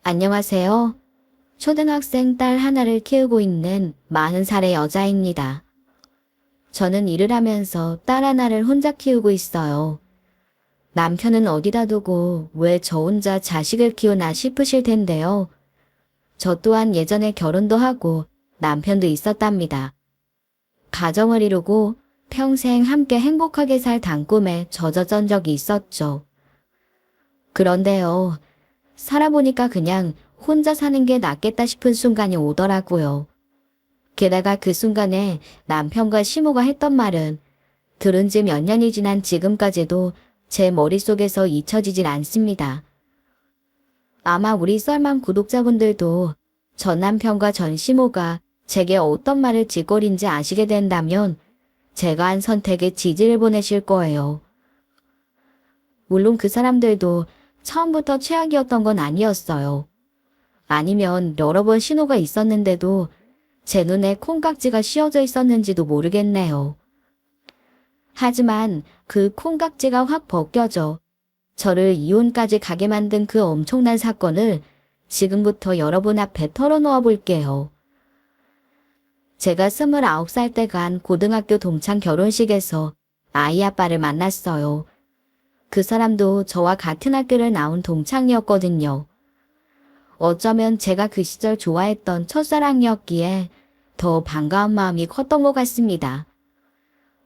안녕하세요. 초등학생 딸 하나를 키우고 있는 40살의 여자입니다. 저는 일을 하면서 딸 하나를 혼자 키우고 있어요. 남편은 어디다 두고 왜 저 혼자 자식을 키우나 싶으실 텐데요. 저 또한 예전에 결혼도 하고 남편도 있었답니다. 가정을 이루고 평생 함께 행복하게 살 단꿈에 젖어전 적이 있었죠. 그런데요, 살아보니까 그냥 혼자 사는 게 낫겠다 싶은 순간이 오더라고요. 게다가 그 순간에 남편과 시모가 했던 말은 들은 지 몇 년이 지난 지금까지도 제 머릿속에서 잊혀지질 않습니다. 아마 우리 썰맘 구독자분들도 전 남편과 전 시모가 제게 어떤 말을 짓거린지 아시게 된다면 제가 한 선택에 지지를 보내실 거예요. 물론 그 사람들도 처음부터 최악이었던 건 아니었어요. 아니면 여러 번 신호가 있었는데도 제 눈에 콩깍지가 씌워져 있었는지도 모르겠네요. 하지만 그 콩깍지가 확 벗겨져 저를 이혼까지 가게 만든 그 엄청난 사건을 지금부터 여러분 앞에 털어놓아 볼게요. 제가 29살 때 간 고등학교 동창 결혼식에서 아이 아빠를 만났어요. 그 사람도 저와 같은 학교를 나온 동창이었거든요. 어쩌면 제가 그 시절 좋아했던 첫사랑이었기에 더 반가운 마음이 컸던 것 같습니다.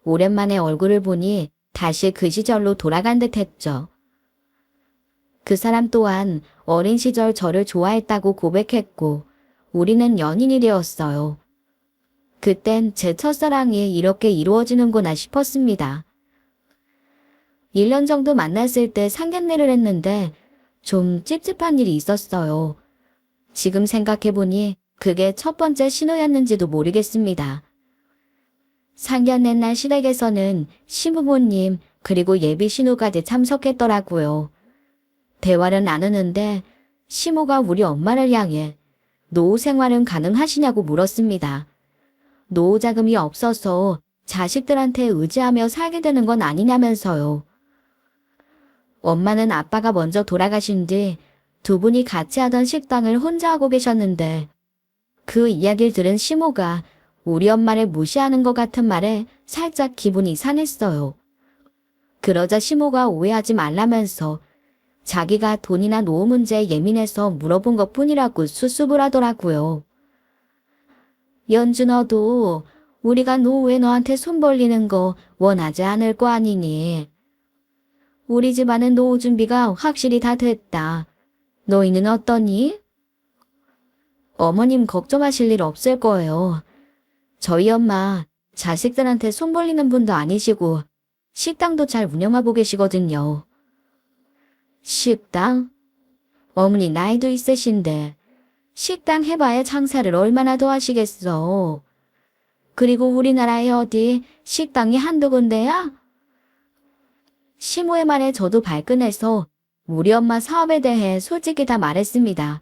오랜만에 얼굴을 보니 다시 그 시절로 돌아간 듯 했죠. 그 사람 또한 어린 시절 저를 좋아했다고 고백했고 우리는 연인이 되었어요. 그땐 제 첫사랑이 이렇게 이루어지는구나 싶었습니다. 1년 정도 만났을 때 상견례를 했는데 좀 찝찝한 일이 있었어요. 지금 생각해보니 그게 첫 번째 신호였는지도 모르겠습니다. 상견례 날 시댁에서는 시부모님 그리고 예비 신우까지 참석했더라고요. 대화를 나누는데 시모가 우리 엄마를 향해 노후 생활은 가능하시냐고 물었습니다. 노후 자금이 없어서 자식들한테 의지하며 살게 되는 건 아니냐면서요. 엄마는 아빠가 먼저 돌아가신 뒤 두 분이 같이 하던 식당을 혼자 하고 계셨는데 그 이야기를 들은 시모가 우리 엄마를 무시하는 것 같은 말에 살짝 기분이 상했어요. 그러자 시모가 오해하지 말라면서 자기가 돈이나 노후 문제에 예민해서 물어본 것 뿐이라고 수습을 하더라고요. 연주 너도 우리가 노후에 너한테 손 벌리는 거 원하지 않을 거 아니니. 우리 집안은 노후 준비가 확실히 다 됐다. 너희는 어떠니? 어머님 걱정하실 일 없을 거예요. 저희 엄마 자식들한테 손 벌리는 분도 아니시고 식당도 잘 운영하고 계시거든요. 식당? 어머니 나이도 있으신데 식당 해봐야 장사를 얼마나 더 하시겠어. 그리고 우리나라에 어디 식당이 한두 군데야? 시모의 말에 저도 발끈해서 우리 엄마 사업에 대해 솔직히 다 말했습니다.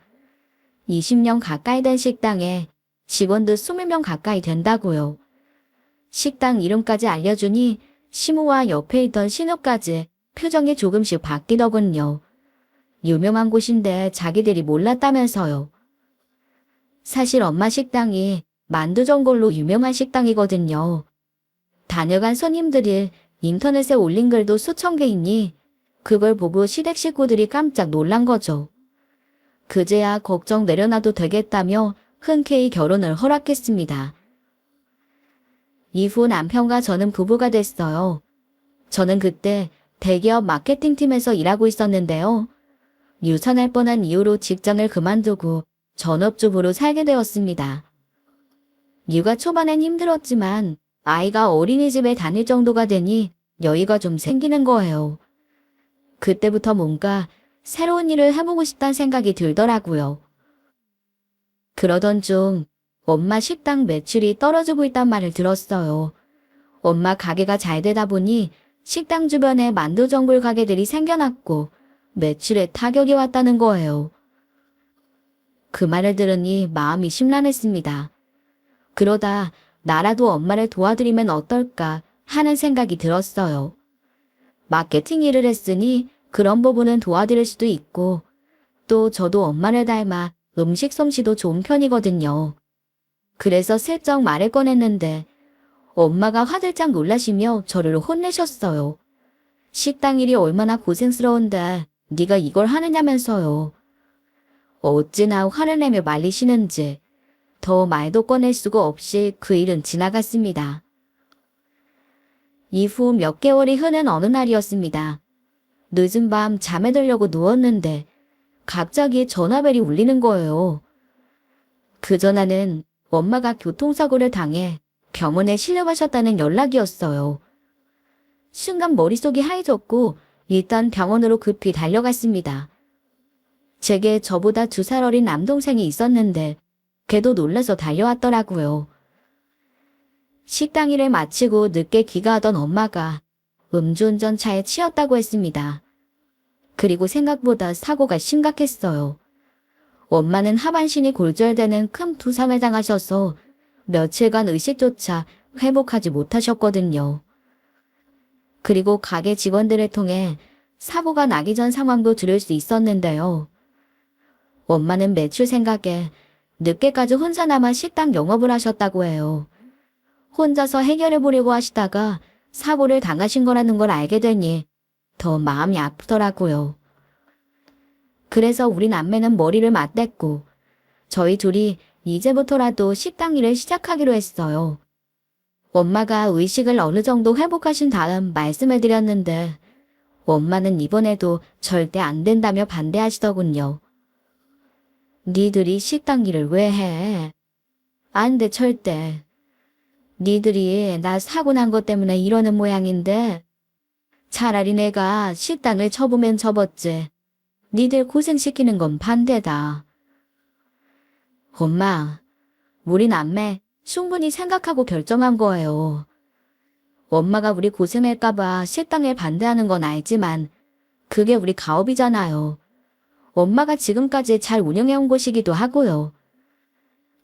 20년 가까이 된 식당에 직원도 20명 가까이 된다고요. 식당 이름까지 알려주니 시모와 옆에 있던 신우까지 표정이 조금씩 바뀌더군요. 유명한 곳인데 자기들이 몰랐다면서요. 사실 엄마 식당이 만두전골로 유명한 식당이거든요. 다녀간 손님들이 인터넷에 올린 글도 수천 개이니 그걸 보고 시댁 식구들이 깜짝 놀란 거죠. 그제야 걱정 내려놔도 되겠다며 흔쾌히 결혼을 허락했습니다. 이후 남편과 저는 부부가 됐어요. 저는 그때 대기업 마케팅팀에서 일하고 있었는데요. 유산할 뻔한 이유로 직장을 그만두고 전업주부로 살게 되었습니다. 육아 초반엔 힘들었지만 아이가 어린이집에 다닐 정도가 되니 여유가 좀 생기는 거예요. 그때부터 뭔가 새로운 일을 해보고 싶다는 생각이 들더라고요. 그러던 중 엄마 식당 매출이 떨어지고 있단 말을 들었어요. 엄마 가게가 잘 되다 보니 식당 주변에 만두전골 가게들이 생겨났고 매출에 타격이 왔다는 거예요. 그 말을 들으니 마음이 심란했습니다. 그러다 나라도 엄마를 도와드리면 어떨까 하는 생각이 들었어요. 마케팅 일을 했으니 그런 부분은 도와드릴 수도 있고 또 저도 엄마를 닮아 음식 솜씨도 좋은 편이거든요. 그래서 슬쩍 말을 꺼냈는데 엄마가 화들짝 놀라시며 저를 혼내셨어요. 식당 일이 얼마나 고생스러운데 네가 이걸 하느냐면서요. 어찌나 화를 내며 말리시는지 더 말도 꺼낼 수가 없이 그 일은 지나갔습니다. 이후 몇 개월이 흐른 어느 날이었습니다. 늦은 밤 잠에 들려고 누웠는데 갑자기 전화벨이 울리는 거예요. 그 전화는 엄마가 교통사고를 당해 병원에 실려가셨다는 연락이었어요. 순간 머릿속이 하얘졌고 일단 병원으로 급히 달려갔습니다. 제게 저보다 2살 어린 남동생이 있었는데 걔도 놀라서 달려왔더라고요. 식당 일을 마치고 늦게 귀가하던 엄마가 음주운전 차에 치였다고 했습니다. 그리고 생각보다 사고가 심각했어요. 엄마는 하반신이 골절되는 큰 부상을 당하셔서 며칠간 의식조차 회복하지 못하셨거든요. 그리고 가게 직원들을 통해 사고가 나기 전 상황도 들을 수 있었는데요. 엄마는 매출 생각에 늦게까지 혼자 남아 식당 영업을 하셨다고 해요. 혼자서 해결해 보려고 하시다가 사고를 당하신 거라는 걸 알게 되니 더 마음이 아프더라고요. 그래서 우리 남매는 머리를 맞댔고 저희 둘이 이제부터라도 식당 일을 시작하기로 했어요. 엄마가 의식을 어느 정도 회복하신 다음 말씀을 드렸는데 엄마는 이번에도 절대 안 된다며 반대하시더군요. 니들이 식당 일을 왜 해? 안 돼, 절대. 니들이 나 사고 난 것 때문에 이러는 모양인데 차라리 내가 식당을 접으면 접었지. 니들 고생시키는 건 반대다. 엄마, 우리 남매 충분히 생각하고 결정한 거예요. 엄마가 우리 고생할까봐 식당에 반대하는 건 알지만 그게 우리 가업이잖아요. 엄마가 지금까지 잘 운영해온 곳이기도 하고요.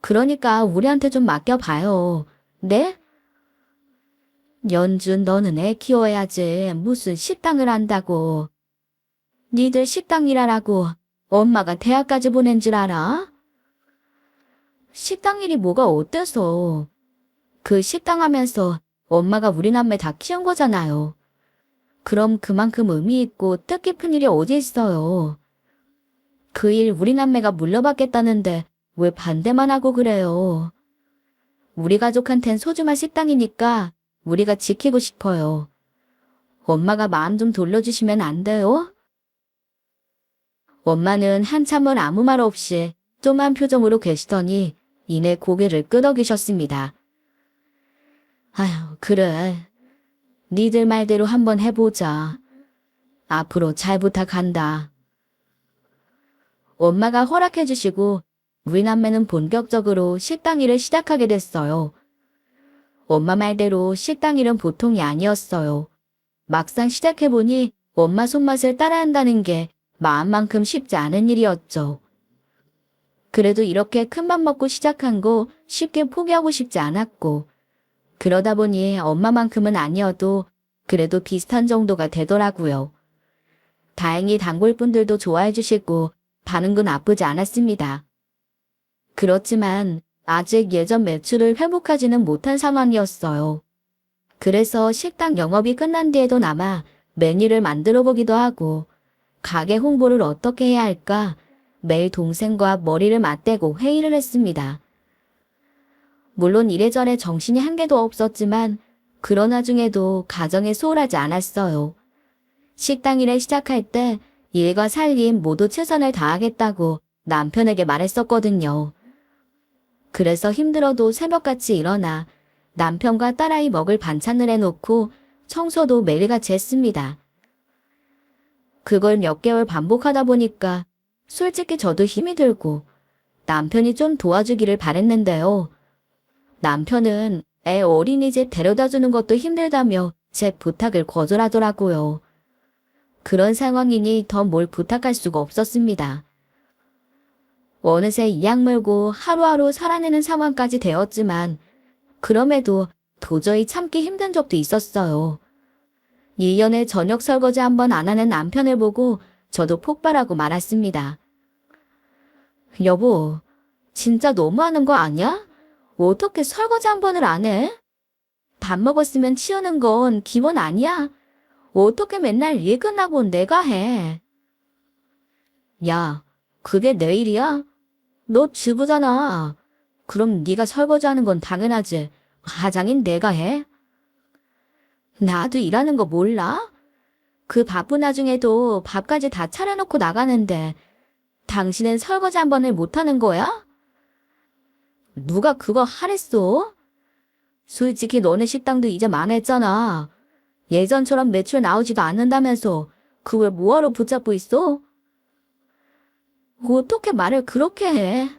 그러니까 우리한테 좀 맡겨봐요. 네? 연준, 너는 애 키워야지 무슨 식당을 한다고. 니들 식당 일하라고 엄마가 대학까지 보낸 줄 알아? 식당 일이 뭐가 어때서? 그 식당 하면서 엄마가 우리 남매 다 키운 거잖아요. 그럼 그만큼 의미 있고 뜻깊은 일이 어디 있어요. 그 일 우리 남매가 물려받겠다는데 왜 반대만 하고 그래요. 우리 가족한텐 소중한 식당이니까 우리가 지키고 싶어요. 엄마가 마음 좀 돌려주시면 안 돼요? 엄마는 한참을 아무 말 없이 쫌한 표정으로 계시더니 이내 고개를 끄덕이셨습니다. 아휴, 그래. 니들 말대로 한번 해보자. 앞으로 잘 부탁한다. 엄마가 허락해주시고 우리 남매는 본격적으로 식당 일을 시작하게 됐어요. 엄마 말대로 식당 일은 보통이 아니었어요. 막상 시작해보니 엄마 손맛을 따라한다는 게 마음만큼 쉽지 않은 일이었죠. 그래도 이렇게 큰맘 먹고 시작한 거 쉽게 포기하고 싶지 않았고 그러다 보니 엄마만큼은 아니어도 그래도 비슷한 정도가 되더라고요. 다행히 단골분들도 좋아해 주시고 반응도 나쁘지 않았습니다. 그렇지만 아직 예전 매출을 회복하지는 못한 상황이었어요. 그래서 식당 영업이 끝난 뒤에도 남아 메뉴를 만들어 보기도 하고 가게 홍보를 어떻게 해야 할까 매일 동생과 머리를 맞대고 회의를 했습니다. 물론 이래저래 정신이 한 개도 없었지만 그런 와중에도 가정에 소홀하지 않았어요. 식당 일을 시작할 때 일과 살림 모두 최선을 다하겠다고 남편에게 말했었거든요. 그래서 힘들어도 새벽같이 일어나 남편과 딸아이 먹을 반찬을 해놓고 청소도 매일같이 했습니다. 그걸 몇 개월 반복하다 보니까 솔직히 저도 힘이 들고 남편이 좀 도와주기를 바랬는데요. 남편은 애 어린이집 데려다주는 것도 힘들다며 제 부탁을 거절하더라고요. 그런 상황이니 더 뭘 부탁할 수가 없었습니다. 어느새 이악 물고 하루하루 살아내는 상황까지 되었지만 그럼에도 도저히 참기 힘든 적도 있었어요. 1년에 저녁 설거지 한 번 안 하는 남편을 보고 저도 폭발하고 말았습니다. 여보, 진짜 너무하는 거 아니야? 어떻게 설거지 한 번을 안 해? 밥 먹었으면 치우는 건 기본 아니야? 어떻게 맨날 일 끝나고 내가 해? 야, 그게 내 일이야? 너 주부잖아. 그럼 네가 설거지하는 건 당연하지. 화장인 내가 해? 나도 일하는 거 몰라? 그 바쁜 와중에도 밥까지 다 차려놓고 나가는데 당신은 설거지 한 번을 못하는 거야? 누가 그거 하랬어? 솔직히 너네 식당도 이제 망했잖아. 예전처럼 매출 나오지도 않는다면서 그걸 뭐하러 붙잡고 있어? 어떻게 말을 그렇게 해?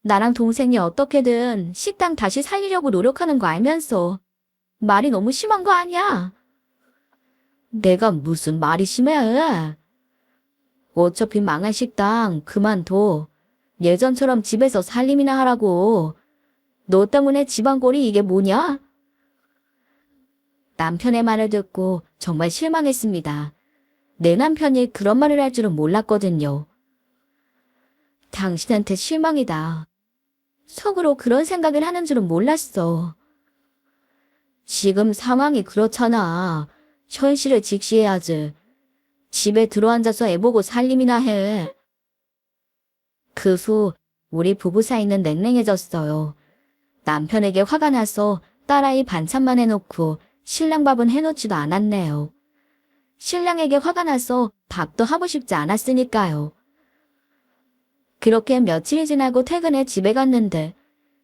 나랑 동생이 어떻게든 식당 다시 살리려고 노력하는 거 알면서 말이 너무 심한 거 아니야? 내가 무슨 말이 심해? 어차피 망할 식당 그만둬. 예전처럼 집에서 살림이나 하라고. 너 때문에 집안꼴이 이게 뭐냐? 남편의 말을 듣고 정말 실망했습니다. 내 남편이 그런 말을 할 줄은 몰랐거든요. 당신한테 실망이다. 속으로 그런 생각을 하는 줄은 몰랐어. 지금 상황이 그렇잖아. 현실을 직시해야지. 집에 들어앉아서 애보고 살림이나 해. 그 후 우리 부부 사이는 냉랭해졌어요. 남편에게 화가 나서 딸아이 반찬만 해놓고 신랑 밥은 해놓지도 않았네요. 신랑에게 화가 나서 밥도 하고 싶지 않았으니까요. 그렇게 며칠이 지나고 퇴근해 집에 갔는데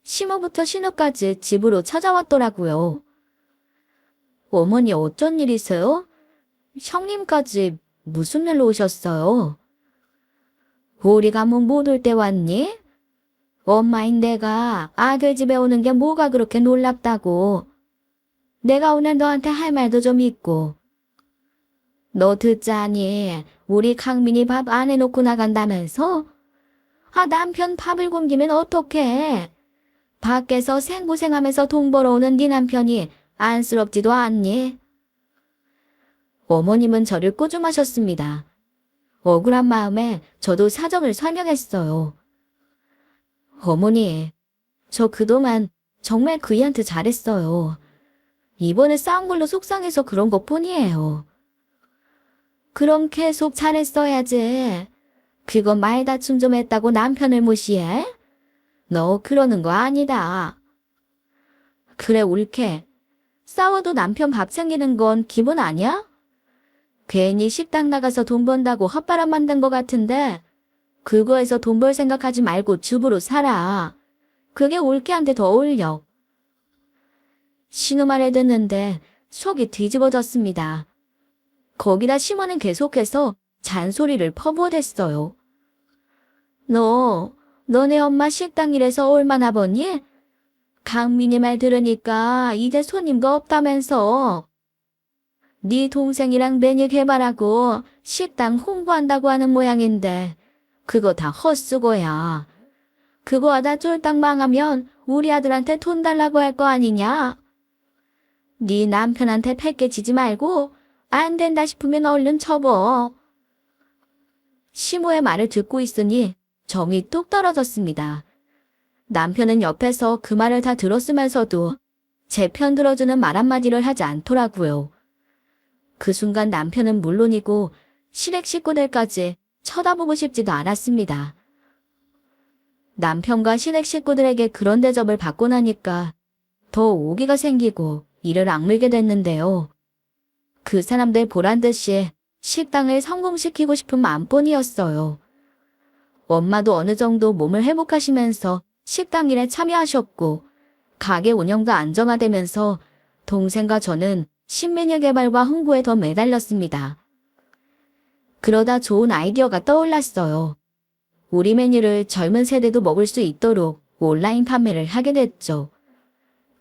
시모부터 신우까지 집으로 찾아왔더라고요. 어머니 어쩐 일이세요? 형님까지 무슨 일로 오셨어요? 우리 가문 못 올 때 왔니? 엄마인 내가 아들 집에 오는 게 뭐가 그렇게 놀랍다고. 내가 오늘 너한테 할 말도 좀 있고. 너 듣자니 우리 강민이 밥 안 해놓고 나간다면서? 아, 남편 밥을 굶기면 어떡해? 밖에서 생고생하면서 돈 벌어오는 네 남편이 안쓰럽지도 않니? 어머님은 저를 꾸중하셨습니다. 억울한 마음에 저도 사정을 설명했어요. 어머니, 저 그동안 정말 그이한테 잘했어요. 이번에 싸운 걸로 속상해서 그런 것뿐이에요. 그럼 계속 잘했어야지. 그거 말다툼 좀 했다고 남편을 무시해? 너 그러는 거 아니다. 그래 옳게. 싸워도 남편 밥 챙기는 건 기본 아니야? 괜히 식당 나가서 돈 번다고 헛바람 만든 것 같은데 그거에서 돈 벌 생각하지 말고 주부로 살아. 그게 옳게한테 더 어울려. 신우 말을 듣는데 속이 뒤집어졌습니다. 거기다 시모는 계속해서 잔소리를 퍼부어댔어요. 너네 엄마 식당 일해서 얼마나 버니? 강민이 말 들으니까 이제 손님도 없다면서. 네 동생이랑 메뉴 개발하고 식당 홍보한다고 하는 모양인데 그거 다 헛수고야. 그거 하다 쫄딱 망하면 우리 아들한테 돈 달라고 할 거 아니냐? 네 남편한테 패깨지지 말고 안 된다 싶으면 얼른 접어. 시모의 말을 듣고 있으니 정이 뚝 떨어졌습니다. 남편은 옆에서 그 말을 다 들었으면서도 제 편 들어주는 말 한마디를 하지 않더라고요. 그 순간 남편은 물론이고 시댁 식구들까지 쳐다보고 싶지도 않았습니다. 남편과 시댁 식구들에게 그런 대접을 받고 나니까 더 오기가 생기고 이를 악물게 됐는데요. 그 사람들 보란듯이 식당을 성공시키고 싶은 마음뿐이었어요. 엄마도 어느 정도 몸을 회복하시면서 식당 일에 참여하셨고 가게 운영도 안정화되면서 동생과 저는 신메뉴 개발과 홍보에 더 매달렸습니다. 그러다 좋은 아이디어가 떠올랐어요. 우리 메뉴를 젊은 세대도 먹을 수 있도록 온라인 판매를 하게 됐죠.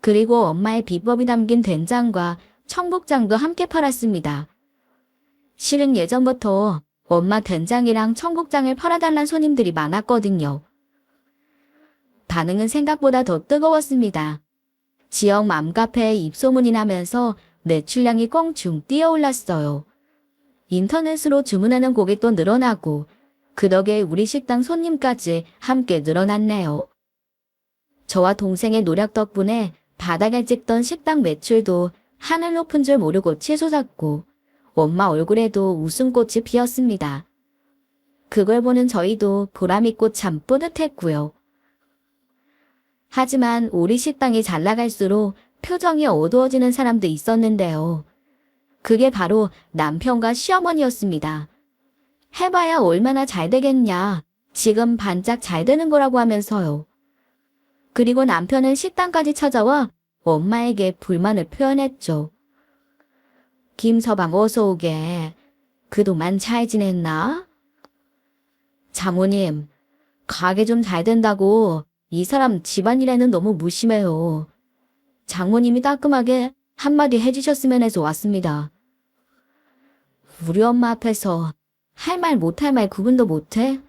그리고 엄마의 비법이 담긴 된장과 청국장도 함께 팔았습니다. 실은 예전부터 엄마 된장이랑 청국장을 팔아달란 손님들이 많았거든요. 반응은 생각보다 더 뜨거웠습니다. 지역 맘카페에 입소문이 나면서 매출량이 껑충 뛰어올랐어요. 인터넷으로 주문하는 고객도 늘어나고 그 덕에 우리 식당 손님까지 함께 늘어났네요. 저와 동생의 노력 덕분에 바닥을 찍던 식당 매출도 하늘 높은 줄 모르고 치솟았고 엄마 얼굴에도 웃음꽃이 피었습니다. 그걸 보는 저희도 보람있고 참 뿌듯했고요. 하지만 우리 식당이 잘 나갈수록 표정이 어두워지는 사람도 있었는데요. 그게 바로 남편과 시어머니였습니다. 해봐야 얼마나 잘 되겠냐. 지금 반짝 잘 되는 거라고 하면서요. 그리고 남편은 식당까지 찾아와 엄마에게 불만을 표현했죠. 김서방 어서 오게. 그동안 잘 지냈나? 장모님, 가게 좀 잘 된다고 이 사람 집안일에는 너무 무심해요. 장모님이 따끔하게 한마디 해주셨으면 해서 왔습니다. 우리 엄마 앞에서 할 말 못할 말 구분도 못해?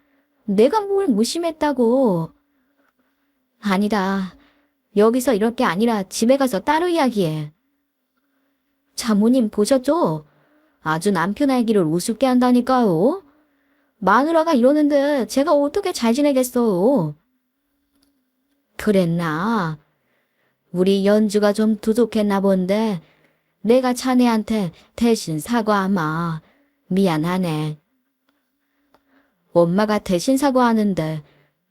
내가 뭘 무심했다고. 아니다. 여기서 이럴 게 아니라 집에 가서 따로 이야기해. 장모님 보셨죠? 아주 남편 알기를 우습게 한다니까요. 마누라가 이러는데 제가 어떻게 잘 지내겠어요. 그랬나? 우리 연주가 좀 부족했나 본데 내가 자네한테 대신 사과하마. 미안하네. 엄마가 대신 사과하는데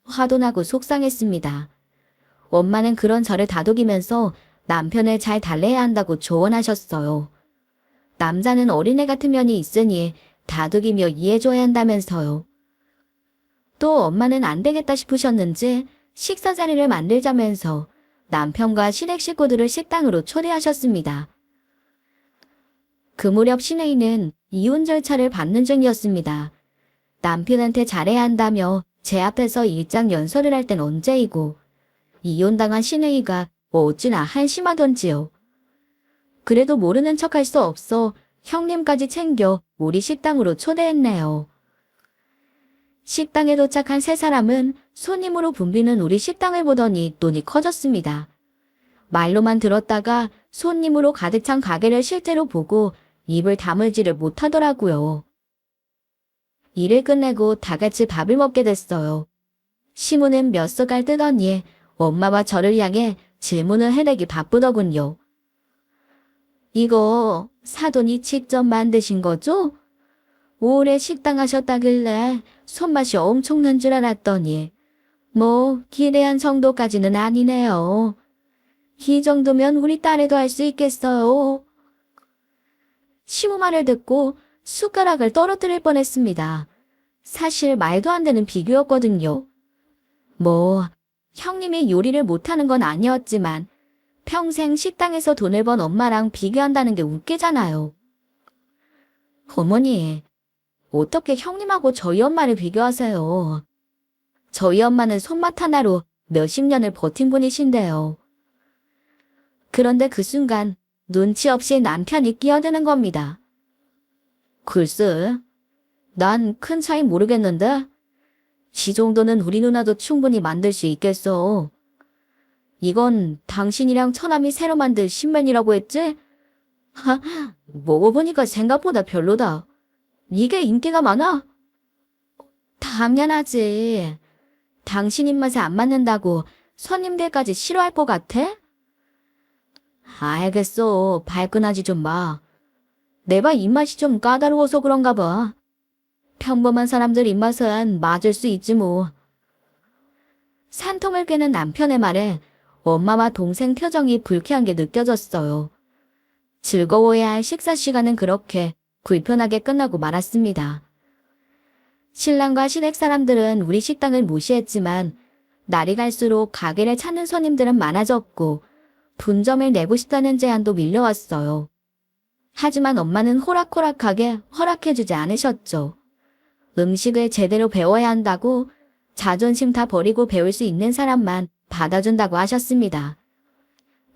화도 나고 속상했습니다. 엄마는 그런 저를 다독이면서 남편을 잘 달래야 한다고 조언하셨어요. 남자는 어린애 같은 면이 있으니 다독이며 이해줘야 한다면서요. 또 엄마는 안 되겠다 싶으셨는지 식사 자리를 만들자면서 남편과 시댁 식구들을 식당으로 초대하셨습니다. 그 무렵 시내인은 이혼 절차를 받는 중이었습니다. 남편한테 잘해야 한다며 제 앞에서 일장 연설을 할 땐 언제이고 이혼당한 시내이가 어찌나 한심하던지요. 그래도 모르는 척할 수 없어 형님까지 챙겨 우리 식당으로 초대했네요. 식당에 도착한 세 사람은 손님으로 붐비는 우리 식당을 보더니 눈이 커졌습니다. 말로만 들었다가 손님으로 가득 찬 가게를 실제로 보고 입을 다물지를 못하더라고요. 일을 끝내고 다 같이 밥을 먹게 됐어요. 시무는 몇 숟갈 뜨더니 엄마와 저를 향해 질문을 해내기 바쁘더군요. 이거 사돈이 직접 만드신 거죠? 오래 식당 하셨다길래 손맛이 엄청난 줄 알았더니 뭐 기대한 정도까지는 아니네요. 이 정도면 우리 딸애도 할 수 있겠어요. 시무 말을 듣고 숟가락을 떨어뜨릴 뻔했습니다. 사실 말도 안 되는 비교였거든요. 뭐 형님이 요리를 못하는 건 아니었지만 평생 식당에서 돈을 번 엄마랑 비교한다는 게 웃기잖아요. 어머니, 어떻게 형님하고 저희 엄마를 비교하세요? 저희 엄마는 손맛 하나로 몇십 년을 버틴 분이신데요. 그런데 그 순간 눈치 없이 남편이 끼어드는 겁니다. 글쎄, 난 큰 차이 모르겠는데 이 정도는 우리 누나도 충분히 만들 수 있겠어. 이건 당신이랑 처남이 새로 만든 신면이라고 했지? 하, 먹어보니까 생각보다 별로다. 이게 인기가 많아? 당연하지. 당신 입맛에 안 맞는다고 손님들까지 싫어할 것 같아? 알겠어. 발끈하지 좀 마. 내가 입맛이 좀 까다로워서 그런가 봐. 평범한 사람들 입맛은 맞을 수 있지 뭐. 산통을 꿰는 남편의 말에 엄마와 동생 표정이 불쾌한 게 느껴졌어요. 즐거워야 할 식사 시간은 그렇게 불편하게 끝나고 말았습니다. 신랑과 시댁 사람들은 우리 식당을 무시했지만 날이 갈수록 가게를 찾는 손님들은 많아졌고 분점을 내고 싶다는 제안도 밀려왔어요. 하지만 엄마는 호락호락하게 허락해주지 않으셨죠. 음식을 제대로 배워야 한다고 자존심 다 버리고 배울 수 있는 사람만 받아준다고 하셨습니다.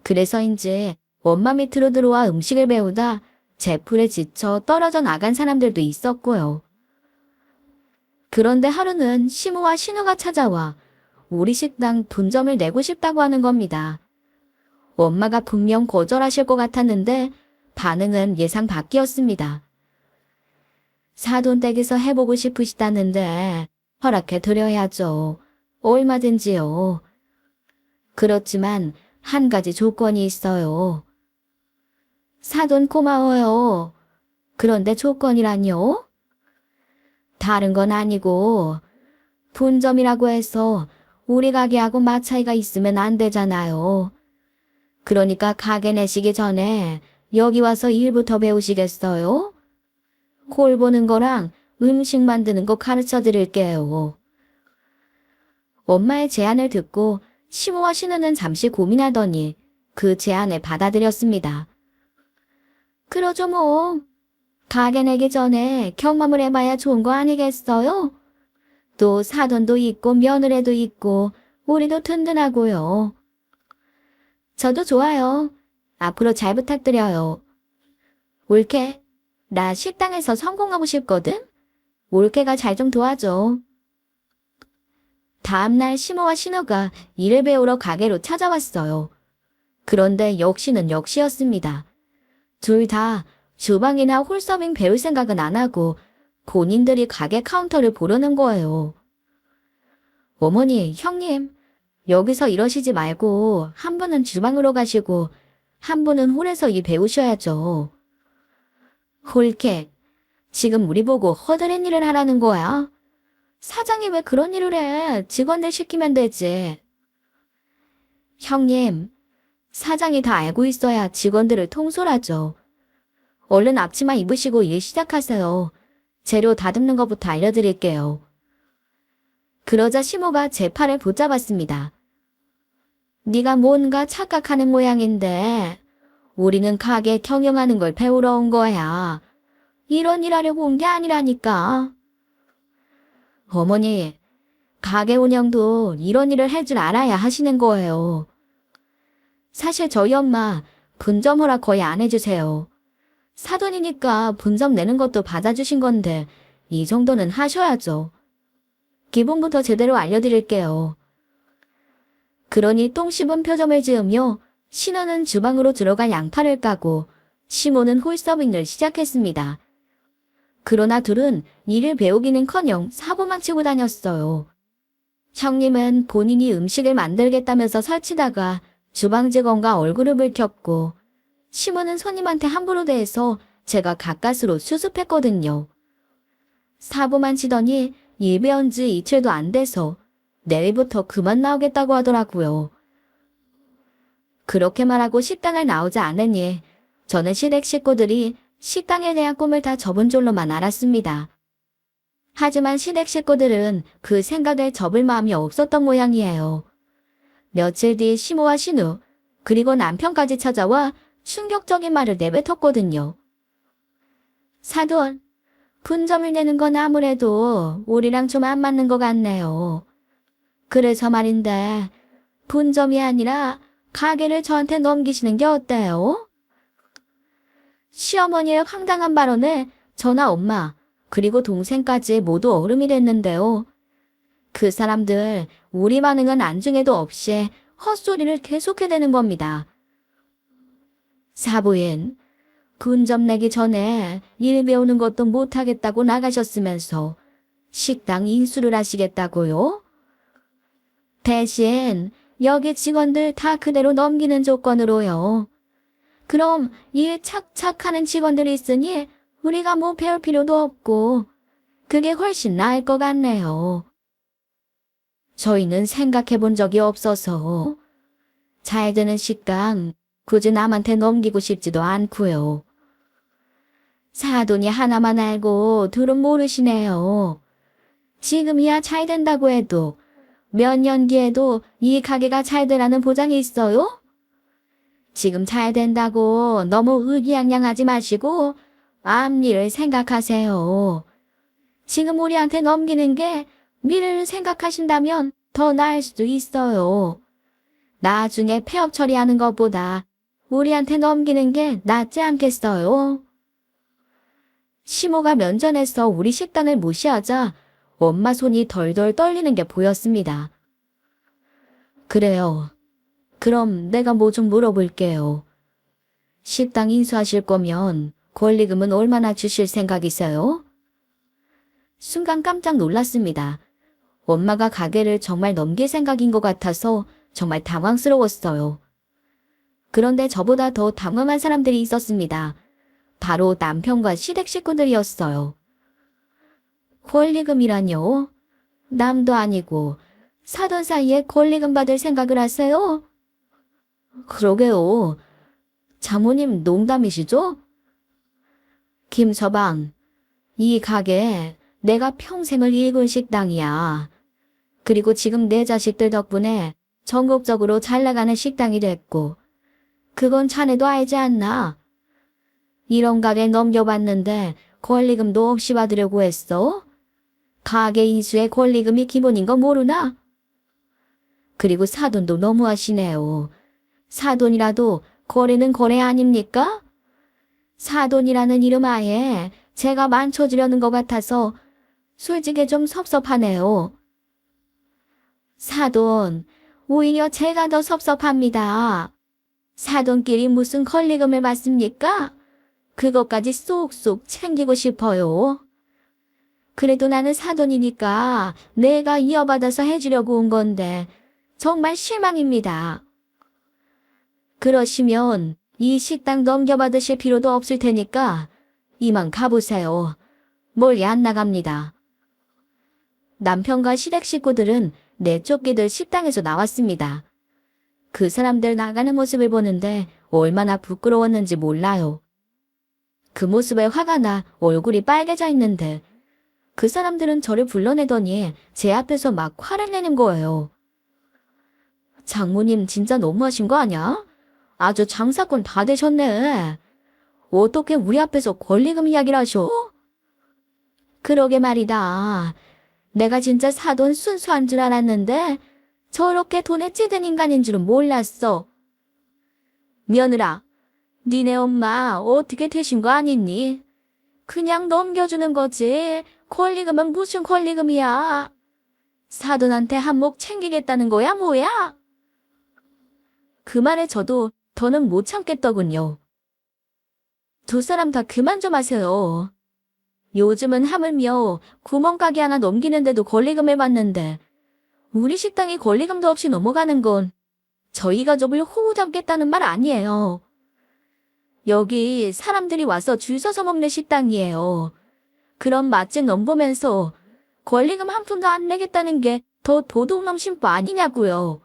그래서인지 엄마 밑으로 들어와 음식을 배우다 제풀에 지쳐 떨어져 나간 사람들도 있었고요. 그런데 하루는 시무와 신우가 찾아와 우리 식당 분점을 내고 싶다고 하는 겁니다. 엄마가 분명 거절하실 것 같았는데 반응은 예상 밖이었습니다. 사돈댁에서 해보고 싶으시다는데 허락해 드려야죠. 얼마든지요. 그렇지만 한 가지 조건이 있어요. 사돈 고마워요. 그런데 조건이란요? 다른 건 아니고 분점이라고 해서 우리 가게하고 맛 차이가 있으면 안 되잖아요. 그러니까 가게 내시기 전에 여기 와서 일부터 배우시겠어요? 꼴 보는 거랑 음식 만드는 거 가르쳐 드릴게요. 엄마의 제안을 듣고 시모와 신우는 잠시 고민하더니 그 제안을 받아들였습니다. 그러죠 뭐. 가게 내기 전에 경험을 해봐야 좋은 거 아니겠어요? 또 사돈도 있고 며느리도 있고 우리도 든든하고요. 저도 좋아요. 앞으로 잘 부탁드려요. 올케, 나 식당에서 성공하고 싶거든? 올케가 잘 좀 도와줘. 다음날 시모와 신우가 일을 배우러 가게로 찾아왔어요. 그런데 역시는 역시였습니다. 둘 다 주방이나 홀서빙 배울 생각은 안 하고 본인들이 가게 카운터를 보려는 거예요. 어머니, 형님, 여기서 이러시지 말고 한 분은 주방으로 가시고 한 분은 홀에서 일 배우셔야죠. 홀케, 지금 우리 보고 허드렛 일을 하라는 거야? 사장이 왜 그런 일을 해? 직원들 시키면 되지. 형님, 사장이 다 알고 있어야 직원들을 통솔하죠. 얼른 앞치마 입으시고 일 시작하세요. 재료 다듬는 것부터 알려드릴게요. 그러자 시모가 제 팔을 붙잡았습니다. 네가 뭔가 착각하는 모양인데 우리는 가게 경영하는 걸 배우러 온 거야. 이런 일 하려고 온 게 아니라니까. 어머니, 가게 운영도 이런 일을 할 줄 알아야 하시는 거예요. 사실 저희 엄마 분점 허락 거의 안 해주세요. 사돈이니까 분점 내는 것도 받아주신 건데 이 정도는 하셔야죠. 기본부터 제대로 알려드릴게요. 그러니 똥 씹은 표정을 지으며 신우는 주방으로 들어가 양파를 까고 시모는 홀서빙을 시작했습니다. 그러나 둘은 일을 배우기는커녕 사고만 치고 다녔어요. 형님은 본인이 음식을 만들겠다면서 설치다가 주방 직원과 얼굴을 붉혔고 시모는 손님한테 함부로 대해서 제가 가까스로 수습했거든요. 사고만 치더니 일 배운 지 이틀도 안 돼서 내일부터 그만 나오겠다고 하더라고요. 그렇게 말하고 식당을 나오지 않으니 저는 시댁 식구들이 식당에 대한 꿈을 다 접은 줄로만 알았습니다. 하지만 시댁 식구들은 그 생각에 접을 마음이 없었던 모양이에요. 며칠 뒤 시모와 신우 그리고 남편까지 찾아와 충격적인 말을 내뱉었거든요. 사돈, 분점을 내는 건 아무래도 우리랑 좀 안 맞는 것 같네요. 그래서 말인데 분점이 아니라 가게를 저한테 넘기시는 게 어때요? 시어머니의 황당한 발언에 저나 엄마 그리고 동생까지 모두 얼음이 됐는데요. 그 사람들 우리 반응은 안중에도 없이 헛소리를 계속해대는 겁니다. 사부인, 분점 내기 전에 일 배우는 것도 못하겠다고 나가셨으면서 식당 인수를 하시겠다고요? 대신 여기 직원들 다 그대로 넘기는 조건으로요. 그럼 일 착착 하는 직원들이 있으니 우리가 뭐 배울 필요도 없고 그게 훨씬 나을 것 같네요. 저희는 생각해 본 적이 없어서 잘 되는 식당 굳이 남한테 넘기고 싶지도 않고요. 사돈이 하나만 알고 둘은 모르시네요. 지금이야 잘 된다고 해도 몇 년 뒤에도 이 가게가 잘 되라는 보장이 있어요? 지금 잘 된다고 너무 의기양양하지 마시고 앞일을 생각하세요. 지금 우리한테 넘기는 게 미래를 생각하신다면 더 나을 수도 있어요. 나중에 폐업 처리하는 것보다 우리한테 넘기는 게 낫지 않겠어요? 시모가 면전에서 우리 식당을 무시하자 엄마 손이 덜덜 떨리는 게 보였습니다. 그래요. 그럼 내가 뭐 좀 물어볼게요. 식당 인수하실 거면 권리금은 얼마나 주실 생각이세요? 순간 깜짝 놀랐습니다. 엄마가 가게를 정말 넘길 생각인 것 같아서 정말 당황스러웠어요. 그런데 저보다 더 당황한 사람들이 있었습니다. 바로 남편과 시댁 식구들이었어요. 권리금이라뇨? 남도 아니고 사돈 사이에 권리금 받을 생각을 하세요? 그러게요. 장모님 농담이시죠? 김서방, 이 가게 내가 평생을 일군 식당이야. 그리고 지금 내 자식들 덕분에 전국적으로 잘 나가는 식당이 됐고, 그건 자네도 알지 않나? 이런 가게 넘겨봤는데 권리금도 없이 받으려고 했어? 가게 이수의 권리금이 기본인 거 모르나? 그리고 사돈도 너무하시네요. 사돈이라도 거래는 거래 아닙니까? 사돈이라는 이름 아예 제가 만쳐주려는 것 같아서 솔직히 좀 섭섭하네요. 사돈, 오히려 제가 더 섭섭합니다. 사돈끼리 무슨 권리금을 받습니까? 그것까지 쏙쏙 챙기고 싶어요. 그래도 나는 사돈이니까 내가 이어받아서 해주려고 온 건데 정말 실망입니다. 그러시면 이 식당 넘겨받으실 필요도 없을 테니까 이만 가보세요. 멀리 안 나갑니다. 남편과 시댁 식구들은 내쫓기들 식당에서 나왔습니다. 그 사람들 나가는 모습을 보는데 얼마나 부끄러웠는지 몰라요. 그 모습에 화가 나 얼굴이 빨개져 있는데 그 사람들은 저를 불러내더니 제 앞에서 막 화를 내는 거예요. 장모님 진짜 너무하신 거 아니야? 아주 장사꾼 다 되셨네. 어떻게 우리 앞에서 권리금 이야기를 하셔? 그러게 말이다. 내가 진짜 사돈 순수한 줄 알았는데 저렇게 돈에 찌든 인간인 줄은 몰랐어. 며느라, 니네 엄마 어떻게 되신 거 아니니? 그냥 넘겨주는 거지. 권리금은 무슨 권리금이야. 사돈한테 한몫 챙기겠다는 거야 뭐야? 그 말에 저도 더는 못 참겠더군요. 두 사람 다 그만 좀 하세요. 요즘은 하물며 구멍가게 하나 넘기는데도 권리금을 받는데 우리 식당이 권리금도 없이 넘어가는 건 저희 가족을 호우 잡겠다는 말 아니에요. 여기 사람들이 와서 줄 서서 먹는 식당이에요. 그런 맛집 넘보면서 권리금 한 푼도 안 내겠다는 게 더 도둑놈 심보 아니냐고요.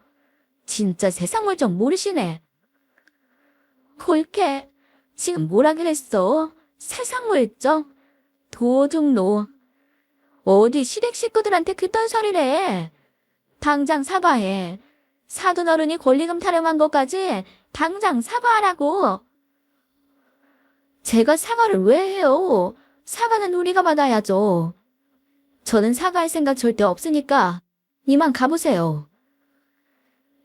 진짜 세상 물정 모르시네. 홀케, 지금 뭐라 그랬어? 세상 물정? 도둑놈. 어디 시댁 식구들한테 그딴 소리를 해. 당장 사과해. 사돈 어른이 권리금 타령한 것까지 당장 사과하라고. 제가 사과를 왜 해요? 사과는 우리가 받아야죠. 저는 사과할 생각 절대 없으니까 이만 가보세요.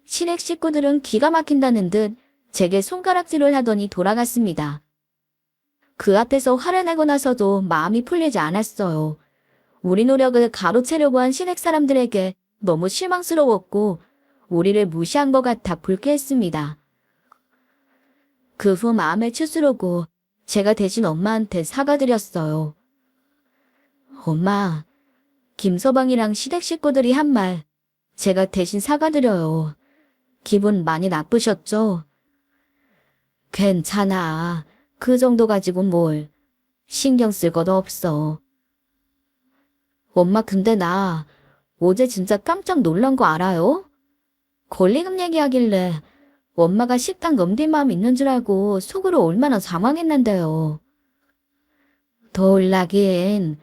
시댁 식구들은 기가 막힌다는 듯 제게 손가락질을 하더니 돌아갔습니다. 그 앞에서 화를 내고 나서도 마음이 풀리지 않았어요. 우리 노력을 가로채려고 한 시댁 사람들에게 너무 실망스러웠고 우리를 무시한 것 같아 불쾌했습니다. 그 후 마음을 추스르고 제가 대신 엄마한테 사과드렸어요. 엄마, 김서방이랑 시댁 식구들이 한 말 제가 대신 사과드려요. 기분 많이 나쁘셨죠? 괜찮아. 그 정도 가지고 뭘 신경 쓸 것도 없어. 엄마 근데 나 어제 진짜 깜짝 놀란 거 알아요? 권리금 얘기하길래 엄마가 식당 넘길 마음 있는 줄 알고 속으로 얼마나 당황했는데요. 놀라긴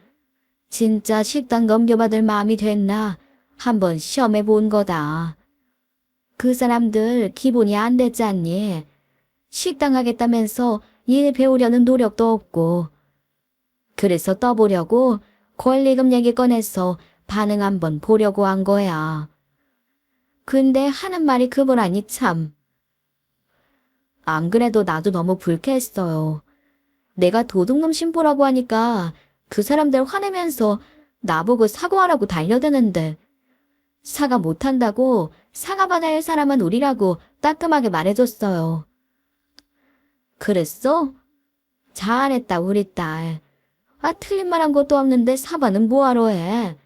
진짜 식당 넘겨받을 마음이 됐나 한번 시험해 본 거다. 그 사람들 기본이 안 됐잖니. 식당 하겠다면서 일 배우려는 노력도 없고. 그래서 떠보려고 권리금 얘기 꺼내서 반응 한번 보려고 한 거야. 근데 하는 말이 그거라니 참. 안 그래도 나도 너무 불쾌했어요. 내가 도둑놈 신보라고 하니까 그 사람들 화내면서 나보고 사과하라고 달려드는데 사과 못한다고 사과받아야 할 사람은 우리라고 따끔하게 말해줬어요. 그랬어? 잘했다 우리 딸. 아 틀린 말 한 것도 없는데 사과는 뭐하러 해.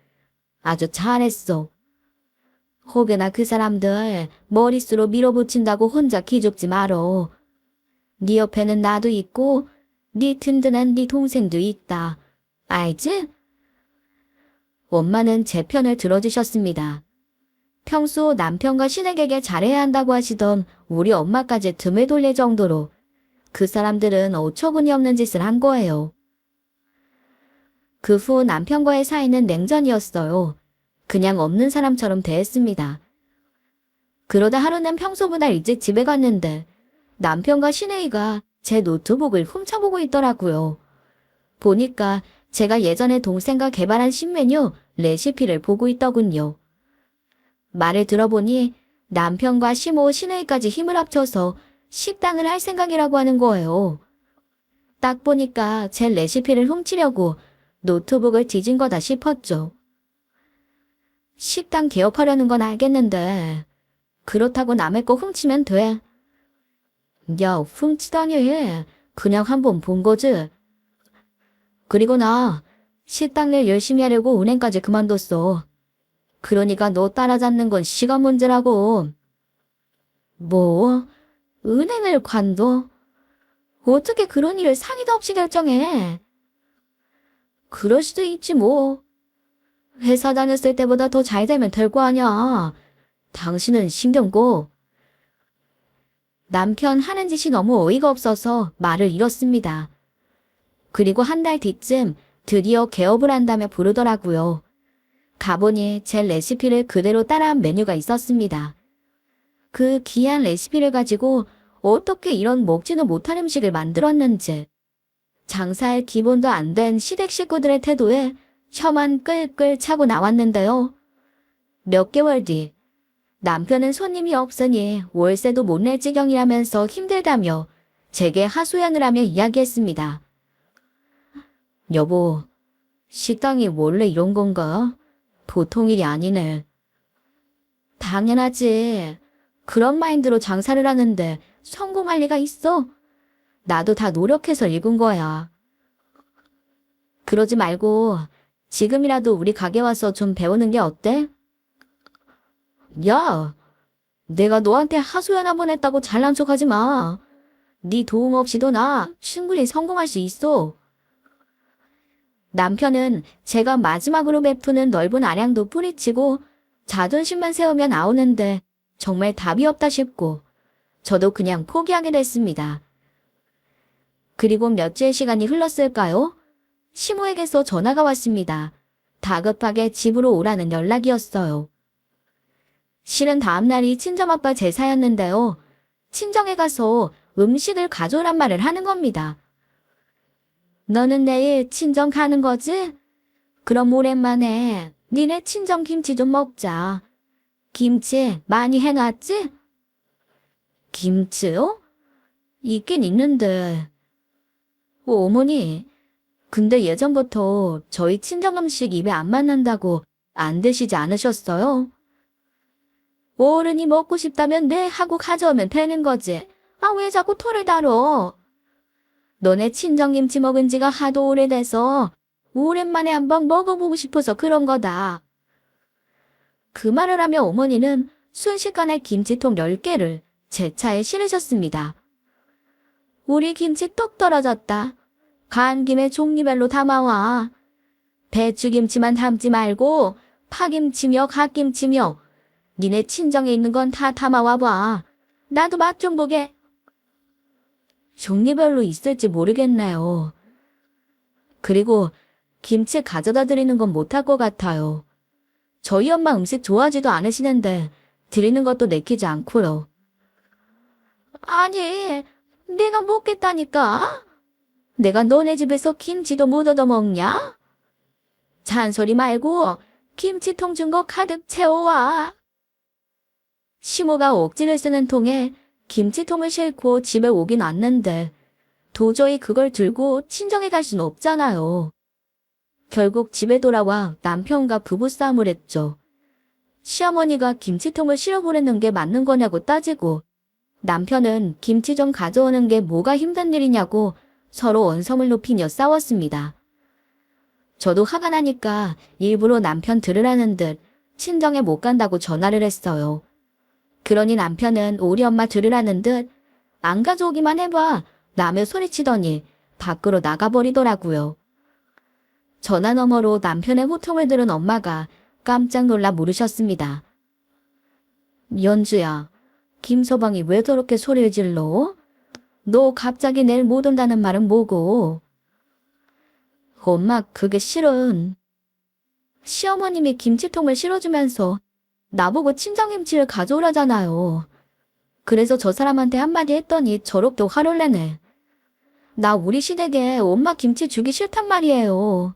아주 잘했어. 혹여나 그 사람들 머릿수로 밀어붙인다고 혼자 기죽지 말어. 네 옆에는 나도 있고 네 든든한 네 동생도 있다. 알지? 엄마는 제 편을 들어주셨습니다. 평소 남편과 신에게 잘해야 한다고 하시던 우리 엄마까지 등을 돌릴 정도로 그 사람들은 어처구니 없는 짓을 한 거예요. 그 후 남편과의 사이는 냉전이었어요. 그냥 없는 사람처럼 대했습니다. 그러다 하루는 평소보다 일찍 집에 갔는데 남편과 신혜이가 제 노트북을 훔쳐보고 있더라고요. 보니까 제가 예전에 동생과 개발한 신메뉴 레시피를 보고 있더군요. 말을 들어보니 남편과 시모, 신혜이까지 힘을 합쳐서 식당을 할 생각이라고 하는 거예요. 딱 보니까 제 레시피를 훔치려고 노트북을 뒤진 거다 싶었죠. 식당 개업하려는 건 알겠는데 그렇다고 남의 거 훔치면 돼. 야, 훔치다니. 그냥 한번 본 거지. 그리고 나 식당 일 열심히 하려고 은행까지 그만뒀어. 그러니까 너 따라잡는 건 시간 문제라고. 뭐? 은행을 관둬? 어떻게 그런 일을 상의도 없이 결정해? 그럴 수도 있지 뭐. 회사 다녔을 때보다 더 잘 되면 될 거 아니야. 당신은 신경 꺼. 남편 하는 짓이 너무 어이가 없어서 말을 잃었습니다. 그리고 한 달 뒤쯤 드디어 개업을 한다며 부르더라고요. 가보니 제 레시피를 그대로 따라한 메뉴가 있었습니다. 그 귀한 레시피를 가지고 어떻게 이런 먹지도 못한 음식을 만들었는지. 장사할 기본도 안 된 시댁 식구들의 태도에 혀만 끌끌 차고 나왔는데요. 몇 개월 뒤 남편은 손님이 없으니 월세도 못 낼 지경이라면서 힘들다며 제게 하소연을 하며 이야기했습니다. 여보, 식당이 원래 이런 건가? 보통 일이 아니네. 당연하지. 그런 마인드로 장사를 하는데 성공할 리가 있어? 나도 다 노력해서 읽은 거야. 그러지 말고 지금이라도 우리 가게 와서 좀 배우는 게 어때? 야, 내가 너한테 하소연 한번 했다고 잘난 척하지 마. 네 도움 없이도 나 충분히 성공할 수 있어. 남편은 제가 마지막으로 베푸는 넓은 아량도 뿌리치고 자존심만 세우며 나오는데 정말 답이 없다 싶고 저도 그냥 포기하게 됐습니다. 그리고 몇주의 시간이 흘렀을까요? 시모에게서 전화가 왔습니다. 다급하게 집으로 오라는 연락이었어요. 실은 다음날이 친정아빠 제사였는데요. 친정에 가서 음식을 가져오란 말을 하는 겁니다. 너는 내일 친정 가는 거지? 그럼 오랜만에 니네 친정 김치 좀 먹자. 김치 많이 해놨지? 김치요? 있긴 있는데. 어머니, 근데 예전부터 저희 친정 음식 입에 안 맞는다고 안 드시지 않으셨어요? 어른이 먹고 싶다면 네 하고 가져오면 되는 거지. 아, 왜 자꾸 토를 다뤄? 너네 친정김치 먹은 지가 하도 오래돼서 오랜만에 한번 먹어보고 싶어서 그런 거다. 그 말을 하며 어머니는 순식간에 김치통 10개를 제 차에 실으셨습니다. 우리 김치 뚝 떨어졌다. 간 김에 종류별로 담아와. 배추김치만 담지 말고 파김치며 갓김치며 니네 친정에 있는 건 다 담아와봐. 나도 맛 좀 보게. 종류별로 있을지 모르겠네요. 그리고 김치 가져다 드리는 건 못할 것 같아요. 저희 엄마 음식 좋아하지도 않으시는데 드리는 것도 내키지 않고요. 아니, 내가 먹겠다니까. 내가 너네 집에서 김치도 못 얻어먹냐? 잔소리 말고 김치통 준 거 가득 채워와. 시모가 억지를 쓰는 통에 김치통을 싣고 집에 오긴 왔는데 도저히 그걸 들고 친정에 갈 순 없잖아요. 결국 집에 돌아와 남편과 부부싸움을 했죠. 시어머니가 김치통을 실어보내는 게 맞는 거냐고 따지고 남편은 김치 좀 가져오는 게 뭐가 힘든 일이냐고 서로 언성을 높이며 싸웠습니다. 저도 화가 나니까 일부러 남편 들으라는 듯 친정에 못 간다고 전화를 했어요. 그러니 남편은 우리 엄마 들으라는 듯 안 가져오기만 해봐 라며 소리치더니 밖으로 나가버리더라고요. 전화 너머로 남편의 호통을 들은 엄마가 깜짝 놀라 물으셨습니다. 연주야, 김서방이 왜 저렇게 소리를 질러? 너 갑자기 내일 못 온다는 말은 뭐고? 엄마, 그게 실은 시어머님이 김치통을 실어주면서 나보고 친정김치를 가져오라잖아요. 그래서 저 사람한테 한마디 했더니 저렇게 화를 내네. 나 우리 시댁에 엄마 김치 주기 싫단 말이에요.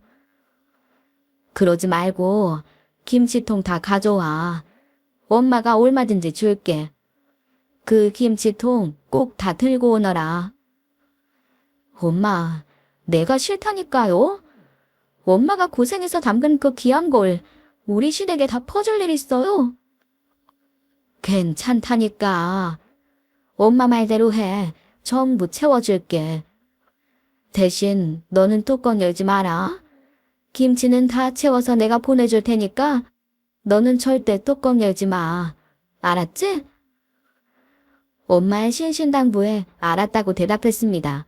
그러지 말고 김치통 다 가져와. 엄마가 얼마든지 줄게. 그 김치통 꼭 다 들고 오너라. 엄마, 내가 싫다니까요? 엄마가 고생해서 담근 그 귀한 걸 우리 시댁에 다 퍼줄 일 있어요? 괜찮다니까. 엄마 말대로 해. 전부 채워줄게. 대신 너는 뚜껑 열지 마라. 김치는 다 채워서 내가 보내줄 테니까 너는 절대 뚜껑 열지 마. 알았지? 엄마의 신신당부에 알았다고 대답했습니다.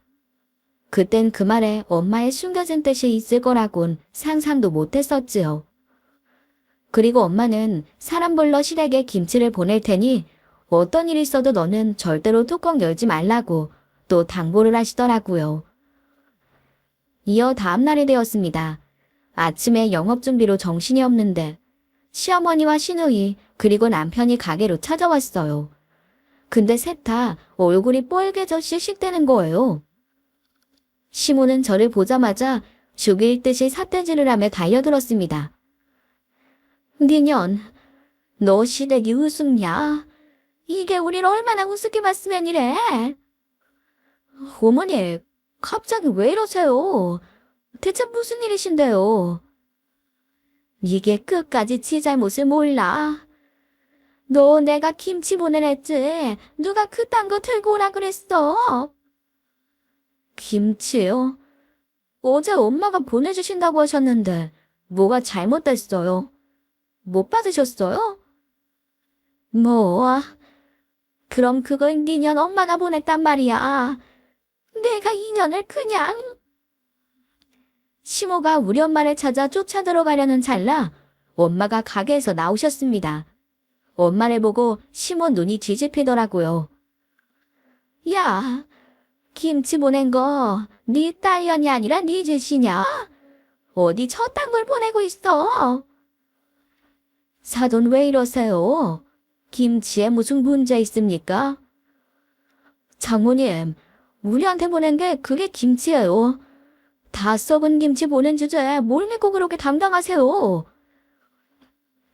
그땐 그 말에 엄마의 숨겨진 뜻이 있을 거라곤 상상도 못했었지요. 그리고 엄마는 사람 불러 시댁에 김치를 보낼 테니 어떤 일이 있어도 너는 절대로 뚜껑 열지 말라고 또 당부를 하시더라고요. 이어 다음 날이 되었습니다. 아침에 영업 준비로 정신이 없는데 시어머니와 시누이 그리고 남편이 가게로 찾아왔어요. 근데 셋 다 얼굴이 뻘개져 씩씩대는 거예요. 시모는 저를 보자마자 죽일 듯이 삿대질을 하며 달려들었습니다. 니년, 너 시댁이 우습냐? 이게 우리를 얼마나 우습게 봤으면 이래? 어머니, 갑자기 왜 이러세요? 대체 무슨 일이신데요? 이게 끝까지 지 잘못을 몰라. 너 내가 김치 보내랬지? 누가 그딴 거 들고 오라 그랬어? 김치요? 어제 엄마가 보내주신다고 하셨는데 뭐가 잘못됐어요? 못 받으셨어요? 뭐, 그럼 그걸 니년 엄마가 보냈단 말이야. 내가 인연을 그냥. 시모가 우리 엄마를 찾아 쫓아 들어가려는 찰나 엄마가 가게에서 나오셨습니다. 엄마를 보고 시모 눈이 뒤집히더라고요. 야, 김치 보낸 거 네 딸년이 아니라 네 짓이냐? 어디 저딴 걸 보내고 있어? 사돈 왜 이러세요? 김치에 무슨 문제 있습니까? 장모님, 우리한테 보낸 게 그게 김치예요. 다 썩은 김치 보낸 주제에 뭘 믿고 그렇게 당당하세요?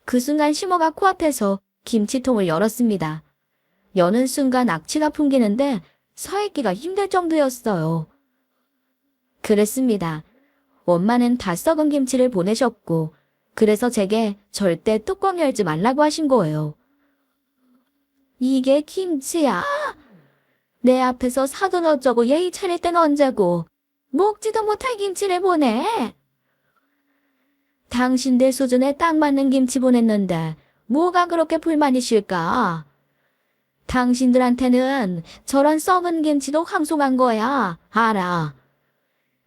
그 순간 시모가 코앞에서 김치통을 열었습니다. 여는 순간 악취가 풍기는데 서 있기가 힘들 정도였어요. 그랬습니다. 엄마는 다 썩은 김치를 보내셨고 그래서 제게 절대 뚜껑 열지 말라고 하신 거예요. 이게 김치야? 내 앞에서 사돈 어쩌고 예의 차릴 땐 언제고 먹지도 못할 김치를 보내? 당신들 수준에 딱 맞는 김치 보냈는데 뭐가 그렇게 불만이실까? 당신들한테는 저런 썩은 김치도 황송한 거야. 알아.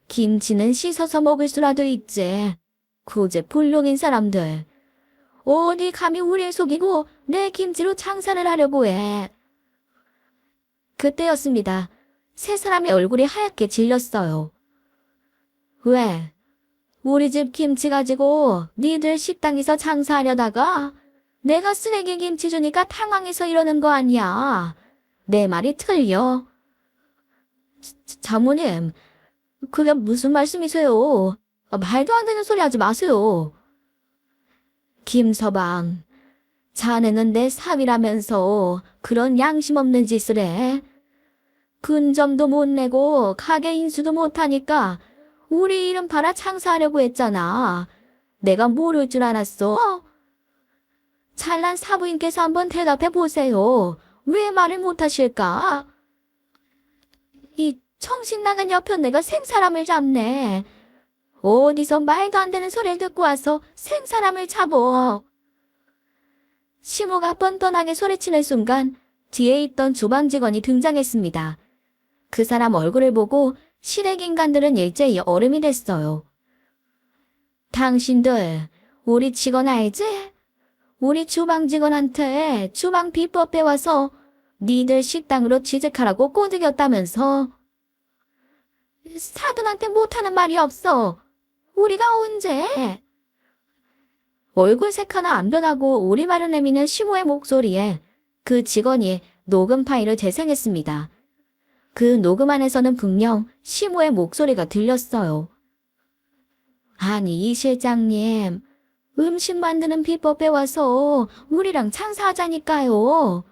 김치는 씻어서 먹을 수라도 있지. 구제 불능인 사람들. 어디 감히 우릴 속이고 내 김치로 장사를 하려고 해. 그때였습니다. 세 사람의 얼굴이 하얗게 질렸어요. 왜? 우리 집 김치 가지고 니들 식당에서 장사하려다가 내가 쓰레기 김치 주니까 당황해서 이러는 거 아니야. 내 말이 틀려. 장모님, 그게 무슨 말씀이세요? 말도 안 되는 소리 하지 마세요. 김서방, 자네는 내 사위라면서 그런 양심 없는 짓을 해. 근점도 못 내고 가게 인수도 못하니까 우리 이름 팔아 장사하려고 했잖아. 내가 모를 줄 알았어? 잘난 사부인께서 한번 대답해 보세요. 왜 말을 못하실까? 이 정신 나간 여편네가 생사람을 잡네. 어디서 말도 안 되는 소리를 듣고 와서 생사람을 잡어. 시모가 뻔뻔하게 소리치는 순간 뒤에 있던 주방 직원이 등장했습니다. 그 사람 얼굴을 보고 시댁 인간들은 일제히 얼음이 됐어요. 당신들, 우리 직원 알지? 우리 주방 직원한테 주방 비법 배워서 니들 식당으로 취직하라고 꼬드겼다면서. 사돈한테 못하는 말이 없어. 우리가 언제? 얼굴 색 하나 안 변하고 우리말을 내미는 시모의 목소리에 그 직원이 녹음 파일을 재생했습니다. 그 녹음 안에서는 분명 시모의 목소리가 들렸어요. 아니, 이 실장님, 음식 만드는 비법 배워서 우리랑 장사하자니까요.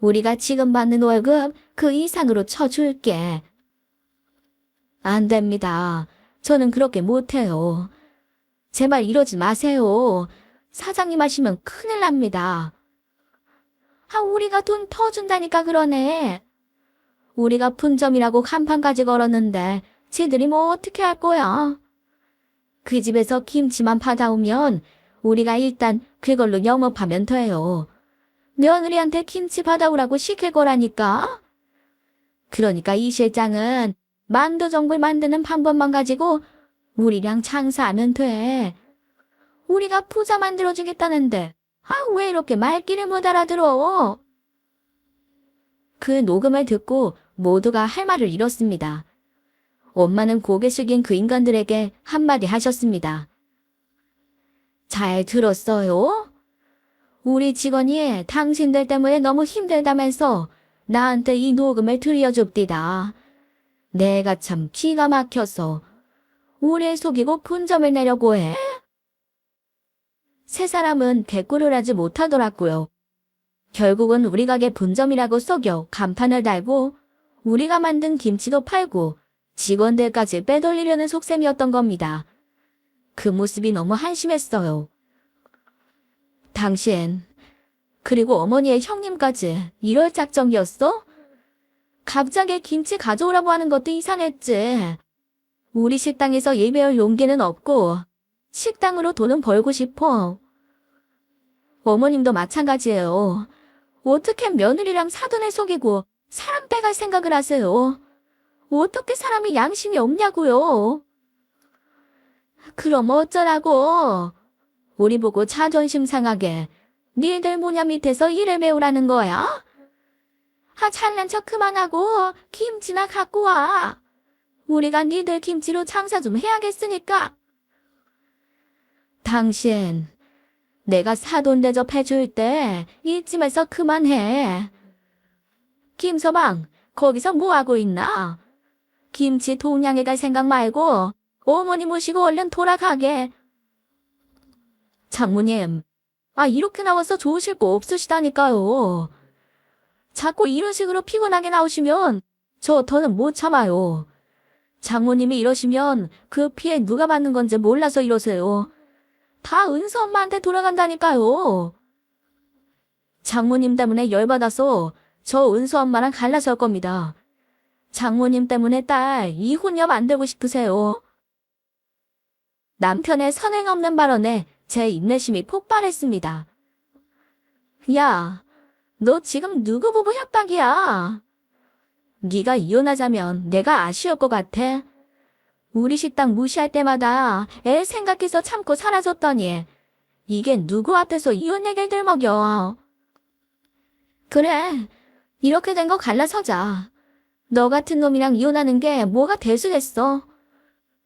우리가 지금 받는 월급 그 이상으로 쳐줄게. 안 됩니다. 저는 그렇게 못해요. 제발 이러지 마세요. 사장님 하시면 큰일 납니다. 우리가 돈 더 준다니까 그러네. 우리가 분점이라고 간판까지 걸었는데 쟤들이 뭐 어떻게 할 거야? 그 집에서 김치만 받아오면 우리가 일단 그걸로 영업하면 돼요. 며느리한테 김치 받아오라고 시킬 거라니까. 그러니까 이 실장은 만두전골 만드는 방법만 가지고 우리랑 장사하면 돼. 우리가 부자 만들어주겠다는데 왜 이렇게 말귀를 못 알아들어? 그 녹음을 듣고 모두가 할 말을 잃었습니다. 엄마는 고개 숙인 그 인간들에게 한마디 하셨습니다. 잘 들었어요? 우리 직원이 당신들 때문에 너무 힘들다면서 나한테 이 녹음을 들려줍디다. 내가 참 기가 막혀서 우리 속이고 분점을 내려고 해. 세 사람은 대꾸를 하지 못하더라고요. 결국은 우리 가게 분점이라고 속여 간판을 달고 우리가 만든 김치도 팔고 직원들까지 빼돌리려는 속셈이었던 겁니다. 그 모습이 너무 한심했어요. 당신, 그리고 어머니의 형님까지 이럴 작정이었어? 갑자기 김치 가져오라고 하는 것도 이상했지. 우리 식당에서 예배할 용기는 없고 식당으로 돈은 벌고 싶어. 어머님도 마찬가지예요. 어떻게 며느리랑 사돈을 속이고 사람 빼갈 생각을 하세요? 어떻게 사람이 양심이 없냐고요? 그럼 어쩌라고? 우리 보고 자존심 상하게 니들 모냐 밑에서 일을 배우라는 거야? 잘난 척 그만하고 김치나 갖고 와. 우리가 니들 김치로 장사 좀 해야겠으니까. 당신, 내가 사돈 대접해줄 때 이쯤에서 그만해. 김서방, 거기서 뭐하고 있나? 김치 동양에 갈 생각 말고 어머니 모시고 얼른 돌아가게. 장모님, 이렇게 나와서 좋으실 거 없으시다니까요. 자꾸 이런 식으로 피곤하게 나오시면 저 더는 못 참아요. 장모님이 이러시면 그 피해 누가 받는 건지 몰라서 이러세요. 다 은서 엄마한테 돌아간다니까요. 장모님 때문에 열받아서 저 은서 엄마랑 갈라설 겁니다. 장모님 때문에 딸 이혼녀 만들고 싶으세요. 남편의 선행 없는 발언에 제 인내심이 폭발했습니다. 야, 너 지금 누구 보고 협박이야? 네가 이혼하자면 내가 아쉬울 것 같아. 우리 식당 무시할 때마다 애 생각해서 참고 살아줬더니 이게 누구 앞에서 이혼 얘기를 들먹여. 그래, 이렇게 된 거 갈라서자. 너 같은 놈이랑 이혼하는 게 뭐가 대수겠어.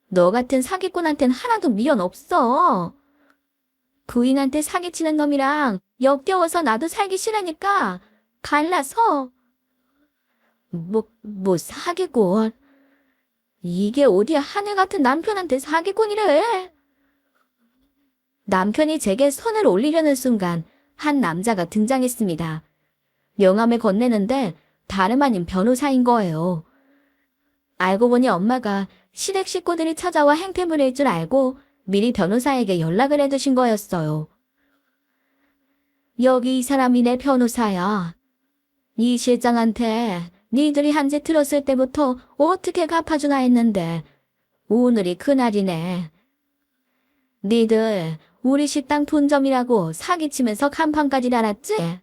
너 같은 사기꾼한텐 하나도 미련 없어. 부인한테 사기치는 놈이랑 역겨워서 나도 살기 싫으니까 갈라서. 뭐 사기꾼. 이게 어디야 하늘 같은 남편한테 사기꾼이래. 남편이 제게 손을 올리려는 순간 한 남자가 등장했습니다. 명함을 건네는데 다름 아닌 변호사인 거예요. 알고 보니 엄마가 시댁 식구들이 찾아와 행패 부릴 줄 알고 미리 변호사에게 연락을 해두신 거였어요. 여기 이 사람이 내 변호사야. 이 실장한테 니들이 한 짓 들었을 때부터 어떻게 갚아주나 했는데 오늘이 그날이네. 니들 우리 식당 분점이라고 사기치면서 간판까지 달았지?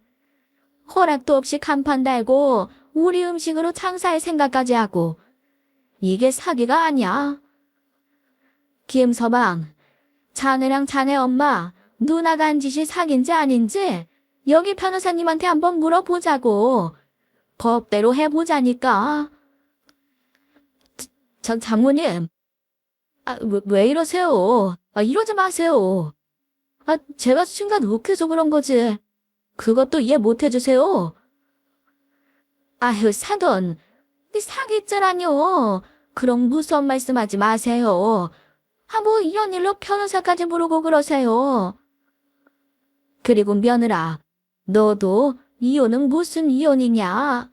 허락도 없이 간판 달고 우리 음식으로 장사할 생각까지 하고 이게 사기가 아니야. 김서방, 자네랑 자네 엄마, 누나가 한 짓이 사기인지 아닌지 여기 변호사님한테 한번 물어보자고. 법대로 해보자니까. 장모님, 왜 이러세요? 이러지 마세요. 제가 순간 욱해서 그런 거지. 그것도 이해 못 해주세요. 아휴, 사돈, 사기죄라뇨. 그럼 무서운 말씀하지 마세요. 뭐 이런 일로 변호사까지 부르고 그러세요. 그리고 며느라, 너도 이혼은 무슨 이혼이냐?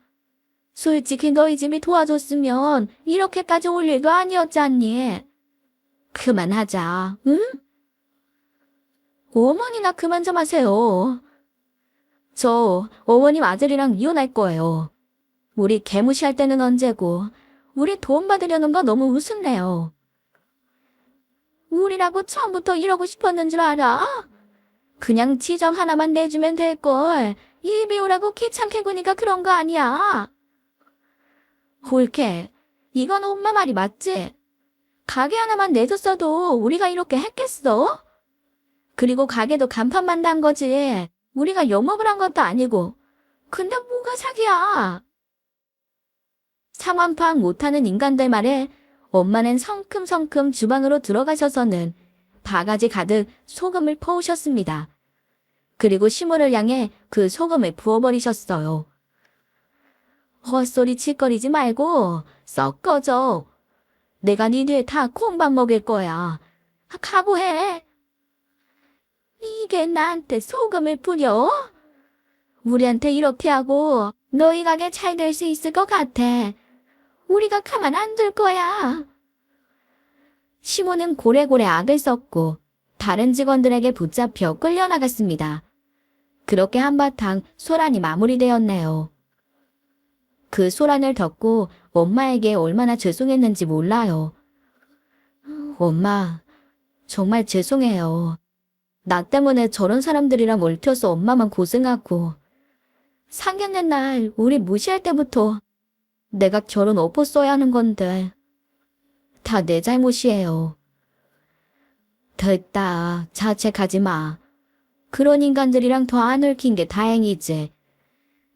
솔직히 너희 집이 도와줬으면 이렇게까지 올 일도 아니었잖니. 그만하자, 응? 어머니나 그만 좀 하세요. 저 어머님 아들이랑 이혼할 거예요. 우리 개무시할 때는 언제고 우리 돈 받으려는 거 너무 우습네요. 우리라고 처음부터 이러고 싶었는 줄 알아? 그냥 지점 하나만 내주면 될걸. 일 비우라고 귀찮게 구니까 그런 거 아니야. 홀케, 이건 엄마 말이 맞지? 가게 하나만 내줬어도 우리가 이렇게 했겠어? 그리고 가게도 간판만 단 거지. 우리가 영업을 한 것도 아니고. 근데 뭐가 사기야? 상황 파악 못하는 인간들 말에 엄마는 성큼성큼 주방으로 들어가셔서는 바가지 가득 소금을 퍼오셨습니다. 그리고 시모를 향해 그 소금을 부어버리셨어요. 헛소리 짓거리지 말고 썩 꺼져. 내가 니네 다 콩밥 먹일 거야. 각오해. 이게 나한테 소금을 뿌려? 우리한테 이렇게 하고 너희 가게 잘 될 수 있을 것 같아. 우리가 가만 안 둘 거야. 시모는 고래고래 악을 썼고 다른 직원들에게 붙잡혀 끌려나갔습니다. 그렇게 한바탕 소란이 마무리되었네요. 그 소란을 덮고 엄마에게 얼마나 죄송했는지 몰라요. 엄마, 정말 죄송해요. 나 때문에 저런 사람들이랑 얽혀서 엄마만 고생하고 상견례 날 우리 무시할 때부터 내가 결혼 엎었어야 하는 건데 다 내 잘못이에요. 됐다. 자책하지 마. 그런 인간들이랑 더 안 얽힌 게 다행이지.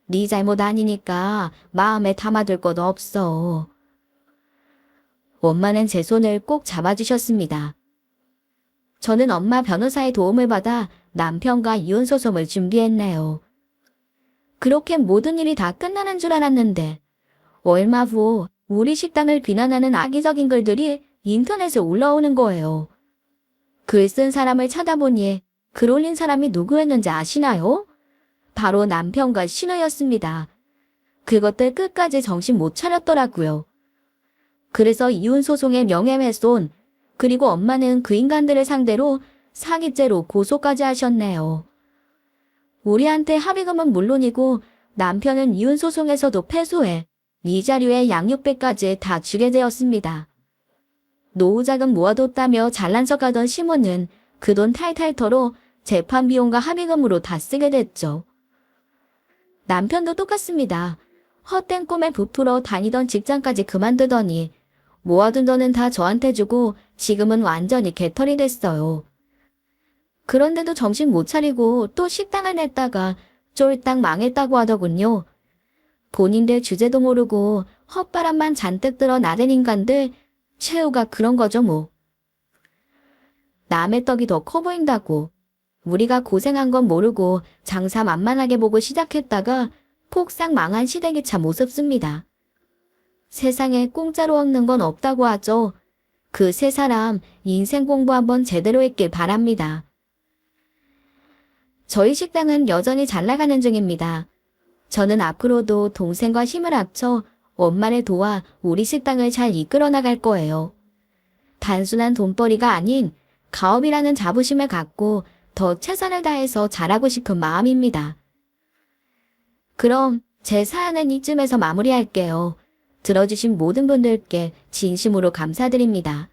네 잘못 아니니까 마음에 담아둘 것 없어. 엄마는 제 손을 꼭 잡아주셨습니다. 저는 엄마 변호사의 도움을 받아 남편과 이혼 소송을 준비했네요. 그렇게 모든 일이 다 끝나는 줄 알았는데 얼마 후 우리 식당을 비난하는 악의적인 글들이 인터넷에 올라오는 거예요. 글 쓴 사람을 찾아보니 글 올린 사람이 누구였는지 아시나요? 바로 남편과 신우였습니다. 그것들 끝까지 정신 못 차렸더라고요. 그래서 이혼 소송의 명예훼손, 그리고 엄마는 그 인간들을 상대로 사기죄로 고소까지 하셨네요. 우리한테 합의금은 물론이고 남편은 이혼 소송에서도 패소해 이자료에 양육비까지 다 주게 되었습니다. 노후자금 모아뒀다며 잘난 척하던 시모는 그 돈 탈탈 털어 재판 비용과 합의금으로 다 쓰게 됐죠. 남편도 똑같습니다. 헛된 꿈에 부풀어 다니던 직장까지 그만두더니 모아둔 돈은 다 저한테 주고 지금은 완전히 개털이 됐어요. 그런데도 정신 못 차리고 또 식당을 냈다가 쫄딱 망했다고 하더군요. 본인들 주제도 모르고 헛바람만 잔뜩 들어 나댄 인간들, 최후가 그런 거죠 뭐. 남의 떡이 더 커 보인다고. 우리가 고생한 건 모르고 장사 만만하게 보고 시작했다가 폭삭 망한 시대기차 모습습니다. 세상에 공짜로 얻는 건 없다고 하죠. 그 세 사람 인생 공부 한번 제대로 했길 바랍니다. 저희 식당은 여전히 잘 나가는 중입니다. 저는 앞으로도 동생과 힘을 합쳐 엄마를 도와 우리 식당을 잘 이끌어 나갈 거예요. 단순한 돈벌이가 아닌 가업이라는 자부심을 갖고 더 최선을 다해서 잘하고 싶은 마음입니다. 그럼 제 사연은 이쯤에서 마무리할게요. 들어주신 모든 분들께 진심으로 감사드립니다.